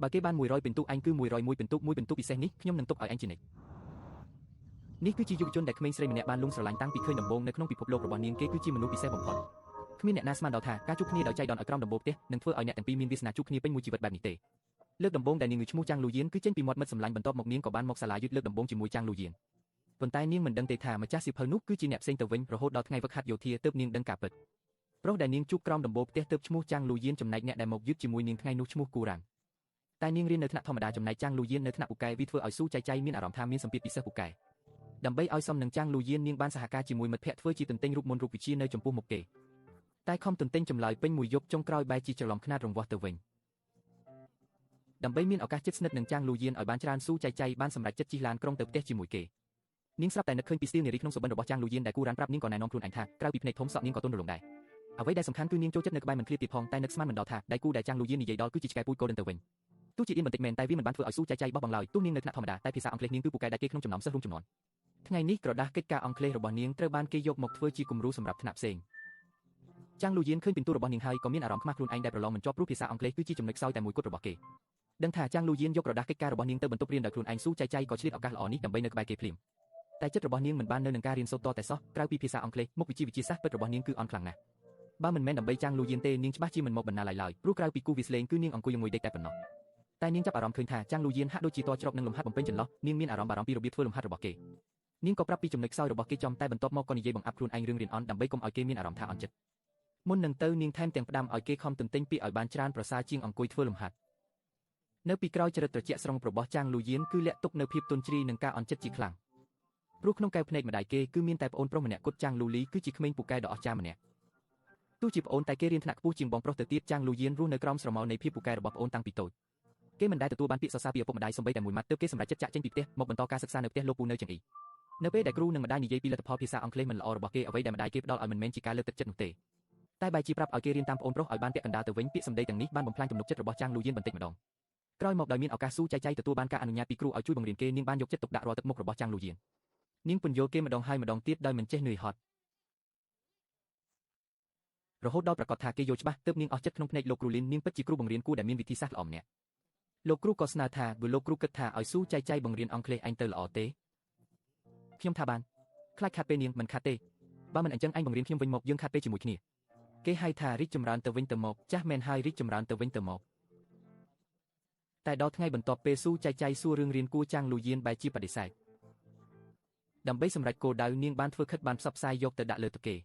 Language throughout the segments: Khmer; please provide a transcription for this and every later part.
បើគេបាន100ពិន្ទុអញគឺ101ពិន្ទុ1ពិន្ទុពិសេសនេះខ្ញុំនឹងទុកឲ្យអញជានិច្ចនេះគឺជាយុវជនដែលក្មេងស្រីម្នាក់បានលងស្រឡាញ់តាំងពីឃើញដំបូងនៅក្នុងពិភពលោករបស់នាងគេគឺជាមនុស្សពិសេសបំផុតគ្មានអ្នកណាស្មានដល់ថាការជួបគ្នាដោយចៃដន្យឲ្យក្រោមដំបូលផ្ទះនឹងធ្វើឲ្យអ្នកទាំងពីរមានវាសនាជួបគ្នាពេញមួយជីវិតបែបនេះទេលើកដំបូងដែលនាងឈ្មោះចាងលូយៀនគឺចេញពីមាត់មិត្តសម្លាញ់បន្ទាប់មកនាងក៏បានមកសាលាយុទ្ធលើកដំបូងជាមួយចាងលូយៀនប៉ុន្តែនាងមិនដឹងទេថាម្ចាស់សៀវភៅនោះគឺជាអ្នកផ្សេងទៅវិញរហូតដល់ថ្ងៃវឹកហាត់យោធាទើបនាងដឹងការពិតប្រុសដែលនាងជួបក្រោមដំបូលផ្ទះទើបឈ្មោះចាងលូយៀនចំណែកអ្នកដែលមកយឺតជាមួយនាងថ្ងៃនោះឈ្មោះគូរ៉ាំងតែនាងរៀននៅថ្នាក់ធម្មតាចំណែកចាងលូយៀននៅថ្នាក់ពូកែវាធ្វើឲ្យស៊ូចៃចៃមានអារម្មណ៍ថាមានសម្ពាធពីសិស្សពូកែដើម្បីឲ្យសមនឹងចាងលូយៀននាងបានសហការជាមួយមិត្តភ័ក្តិធ្វើជាទន្ទិញរូបមន្តរូបវិជានៅចំពោះមុខគេតែខំទន្ទិញចម្លើយពេញមួយយប់ចុងក្រោយបែរជាច្រឡំខ្នាតរង្វាស់ទៅវិញដើម្បីមានឱកាសជិតស្និទ្ធនឹងចាងលូយៀនឲ្យបានច្រើនស៊ូចៃចៃបានសម្រេចចិត្តជិះឡានក្រុងទៅផ្ទះជាមួយគេនាងស្រាប់តែនឹកឃើញពីស្ទីលនារីក្នុងសុបិនរបស់ចាងលូយៀនដែលគូរ៉ាន់ប្រាប់នាងក៏ណែនាំខ្លួនឯងថាក្រៅពីភ្នែកធំសក់នាងក៏ទន់រលុងដែរអ្វីដែលសំខាន់គឺនាងចូលចិត្តនៅក្បែរមិនឃ្លាតទៀតផងតែនឹកស្មានមិនដល់ថាដៃគូដែលចាងលូយៀននិយាយដល់គឺជាឆ្កែពូជ Golden ទៅវិញទោះជាអៀនបន្តិចមែនតែវាមិនបានធ្វើឲ្យស៊ូចៃចៃបោះបង់ឡើយទោះនាងនៅថ្នាក់ធម្មតាតែភាសាអង់គ្លេសនាងគឺពូកែដែលគេក្នុងចំណោមសិស្សរួមចំនួនថ្ងៃនេះក្រដាស់កិច្ចការអង់គ្លេសរបស់នាងត្រូវបានគេយកមកធ្វើជាគំរូសម្រាប់ថ្នាក់ផ្សេងចាងលូយៀនឃើញពិន្ទុរបស់នាងហើយក៏មានអារម្មណ៍ខ្មាស់ខ្លួនឯងដែលប្រឡងមិនជាប់ព្រោះភាសាអង់គ្លេសគឺជាចំណុចខ្សោយតែមួយគត់របស់គេដឹងថាចាងលូយៀនយកក្រដាស់កិច្ចការរបស់នាងទៅបន្ទប់រៀនដោយខ្លួនឯងស៊ូចៃចៃក៏ឆ្លៀតឱកាសល្អនេះដើម្បីនៅក្បែរគេភ្លាមតែចិត្តរបស់នាងមិនបាននៅនឹងការរៀនសូត្រតតែសោះក្រៅពីភាសាអង់គ្លេសមុខវិជ្ជាសាស្ត្រពិតរបស់នាងគឺអន់ខ្លាំងណាស់បើមិនមែនដើម្បីចាងលូយៀនទេនាងច្បាស់ជាមិនមកបណ្ណាឡើយព្រោះក្រៅពីគូវាស្លេងគឺនាងអង្គុយមួយដេកតែប៉ុណ្ណោះតែនាងចាប់អារម្មណ៍ឃើញថាចាងលូយៀនហាក់ដូចជាតច្រកនឹងលំហាត់បំពេញចន្លោះនាងមានអារម្មណ៍បារម្ភពីរបៀបធ្វើលំហាត់របស់គេនាងក៏ប្រាប់ពីចំណុចខ្សោយរបស់គេចំតែបន្ទាប់មកក៏និយាយបង្អាប់ខ្លួនឯងរឿងរៀនអន់ដើម្បីកុំឲ្យគេមានអារម្មណ៍ថាអន់ចិត្តមុននឹងទៅនាងថែមទាំងផ្ដាំឲ្យគេខំទន្ទិញពីឲ្យបានច្រើនប្រសើរជាងអង្គុយធ្វើលំហាត់នៅពីក្រោយចរិតត្រជាក់ស្រង់របស់ចាងលូយៀនគឺលាក់ទុកនៅភាពទន់ជ្រាយនិងការអន់ចិត្តជាខ្លាំងព្រោះក្នុងកែវភ្នែកម្ដាយគេគឺមានតែប្អូនប្រុសម្នាក់គត់ចាងលូលីគឺជាក្មេងពូកែដ៏អស្ចារ្យម្នាក់ទោះជាប្អូនតែគេរៀនថ្នាក់ខ្ពស់ជាងបងប្រុសទៅទៀតចាងលូយៀនរស់នៅក្រោមស្រមោលនៃភាពពូកែរបស់ប្អូនតាំងពីតូចគេមិនដែលទទួលបានពាក្យសរសើរពីឪពុកម្ដាយសូម្បីតែមួយម៉ាត់ទើបគេសម្រេចចិត្តចាក់ចេញពីផ្ទះមកបន្តការសិក្សានៅផ្ទះលោកពូនៅចង្អ៊ីនៅពេលដែលគ្រូនិងម្ដាយនិយាយពីលទ្ធផលភាសាអង់គ្លេសមិនល្អរបស់គេអ្វីដែលម្ដាយគេផ្ដល់ឲ្យមិនមែនជាការលើកទឹកចិត្តនោះទេតែបែរជាប្រាប់ឲ្យគេរៀនតាមប្អូនប្រុសឲ្យបានពាក់កណ្ដាលទៅវិញពាក្យសម្ដីទាំងនេះបានបំផ្លាញទំនុកចិត្តរបស់ចាងលូយៀនបន្តិចម្ដងក្រោយមកដោយមានឱកាសស៊ូចៃចៃទទួលបានការអនុញ្ញាតពីគ្រូឲ្យជួយបង្រៀនគេនាងបានយកចិត្តទុកដាក់រាល់ទឹកមុខរបស់ចាងលូយៀននាងពន្យល់គេម្ដងហើយម្ដងទៀតដោយមិនចេះនឿយហត់រហូតដល់ប្រកាសថាគេយល់ច្បាស់ទើបនាងអស់ចិត្តក្នុងភ្នែកលោកគ្រូលីននាងពិតជាគ្រូបង្រៀនគួរដែលមានវិធីសាស្ត្រល្អម្នាក់លោកគ្រូក៏ស្នើថាបើលោកគ្រូគិតថាឲ្យស៊ូចៃចៃបង្រៀនអង់គ្លេសឯងទៅល្អទេខ្ញុំថាបានខ្លាចខាត់ពេលនាងមិនខាត់ទេបើមិនអញ្ចឹងឯងបង្រៀនខ្ញុំវិញមកយើងខាត់ពេលជាមួយគ្នាគេហៅថារីកចម្រើនទៅវិញទៅមកចាស់មែនហើយរីកចម្រើនទៅវិញទៅមកតែដល់ថ្ងៃបន្ទាប់ពេលស៊ូចៃចៃសួររឿងរៀនគួរចាងលូយៀនបែរជាបដិសេធដើម្បីសម្រេចគោលដៅនាងបានធ្វើខិតបានផ្សព្វផ្សាយយកទៅដាក់លើតុគេ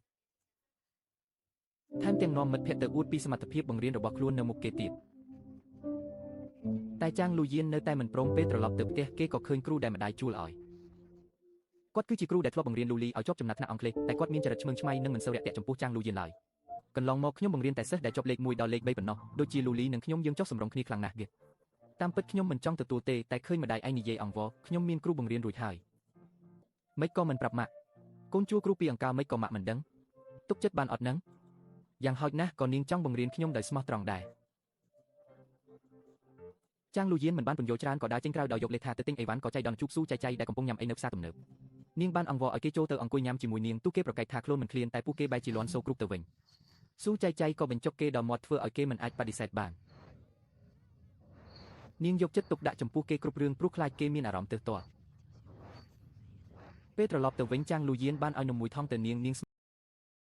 ថែមទាំងនាំមិត្តភ័ក្តិទៅអួតពីសមត្ថភាពបង្រៀនរបស់ខ្លួននៅមុខគេទៀតតែចាងលូយៀននៅតែមិនព្រមពេលត្រឡប់ទៅផ្ទះគេក៏ឃើញគ្រូដែលម្ដាយជួលឲ្យគាត់គឺជាគ្រូដែលធ្លាប់បង្រៀនលូលីឲ្យជាប់ចំណាត់ថ្នាក់អង់គ្លេសតែគាត់មានចរិតឆ្មើងឆ្មៃនិងមិនសូវរាក់ទាក់ចំពោះចាងលូយៀនឡើយកន្លងមកខ្ញុំបង្រៀនតែសិស្សដែលជាប់លេខ1ដល់លេខ3ប៉ុណ្ណោះដូចជាលូលីនិងខ្ញុំយើងចុះសម្រុងគ្នាខ្លាំងណាស់ទៀតតាមពិតខ្ញុំមិនចង់ទទួលទេតែឃើញម្ដាយឯងនិយាយអង្វរខ្ញុំមានគ្រូបង្រៀនរួចហើយមិនក៏មិនប្រាប់ម៉ាក់កូនជួគ្រូពីអង្ការមិនក៏ម៉ាក់មិនដឹងទុកចិត្តបានអត់នឹងយ៉ាងហោចណាស់ក៏នាងចង់បង្រៀនខ្ញុំដោយស្មោះត្រង់ដែរចាងលូយៀនមិនបានពន្យល់ច្រើនក៏ដើរចេញក្រៅដោយយកលេខថាទៅទិញអីវ៉ាន់ក៏ចៃដន្យជួបស៊ូចៃចៃដែលកំពុងញ៉ាំអីនៅផ្សារទំនើបនាងបានអង្វរឲ្យគេចូលទៅអង្គុយញ៉ាំជាមួយនាងទូគេប្រកែកថាខ្លួនមិនឃ្លានតែពួកគេបែរជាលាន់សូគ្រប់ទៅវិញស៊ូចៃចៃក៏បញ្ចុកគេដល់មាត់ធ្វើឲ្យគេមិនអាចបដិសេធបាននាងយកចិត្តទុកដាក់ចំពោះគេគ្រប់រឿងព្រោះខ្លាចគេមានអារម្មណ៍ទើសទាល់ពេលត្រឡប់ទៅវិញចាងលូយៀនបានឲ្យនំមួយថងទៅនាង